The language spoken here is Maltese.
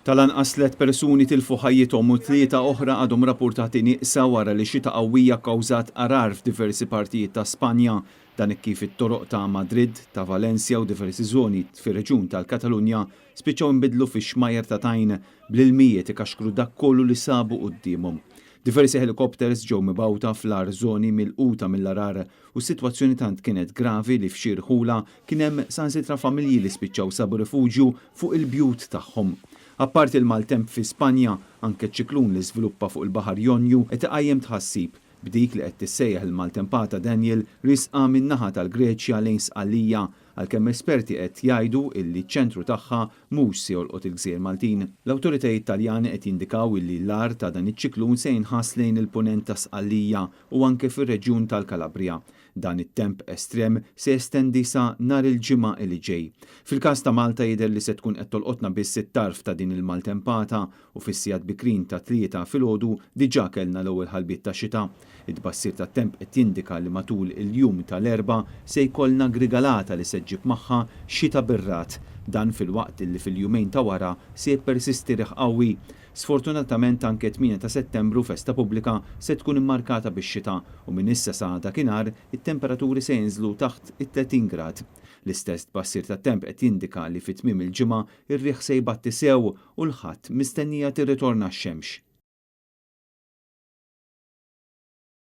Tal-anqas 3 persuni tilfu ħajjithom u 3 oħra għadhom rapportati nieqsa wara li xita qawwija kkawżat arar f'diversi partijiet ta' Spanja. Dan kif it-toroq ta' Madrid, ta' Valencia u diversi żoni fir-reġjun tal-Katalunja spiċċaw inbidlu fix-xmajjar ta' tajn bl-ilmijiet ikaxkru dak kollu li sabu qudiemhom. Diversi helikopters ġew mibgħuta fl-ar żoni milquta mill-arar u s-sitwazzjoni tant kienet gravi li f'xi rħula kien hemm sansitra familji li spiċċaw sabu rifuġju fuq il-bjut tagħhom. Apparti il-maltemp fi Spanja, anke ċiklun li żviluppa fuq il-Baħar Jonju qed iqajjem tħassib b'dik li qed tissejjaħ il-maltempata Daniel risqa min-naħa tal-Greċja lejn sqallija għalkemm esperti qed jgħidu illi ċ-ċentru tagħha mhux se jolqot il-Gżejjer Maltin. L-awtoritajiet Taljani qed jindikaw illi l-ar ta' dan iċ-ċiklun se jinħass lejn il-punent ta' Sqallija u anke fir-reġjun tal-Kalabria. Dan it-temp estrem se jestendi sa nhar il-ġimgħa li ġej. Fil-każ ta' Malta jidher li se tkun qed tolqotna biss it-tarf ta' din il-maltempata u fis-sigħat bikrin ta' 3 filgħodu diġà kellna l-ewwel ħalbiet tax-xita. It-tbassir tat-temp qed jindika li matul il-jum tal-Erbgħa se jkollna grigalata li se ġġib magħha xita birrat. Dan fil-waqt li fil-jumejn ta' wara se jippersisti riħ qawwi. Sfortunatament anke 8 ta' Settembru festa pubblika se tkun immarkata bix-xita u minn issa sa dakinhar it-temperaturi se jinżlu taħt it-30 grad. L-istess tbassir tat-temp qed jindika li fit-tmiem il-ġimgħa ir-riħ se jbatti sew u l-ħadd mistennija tirritorna x-xemx.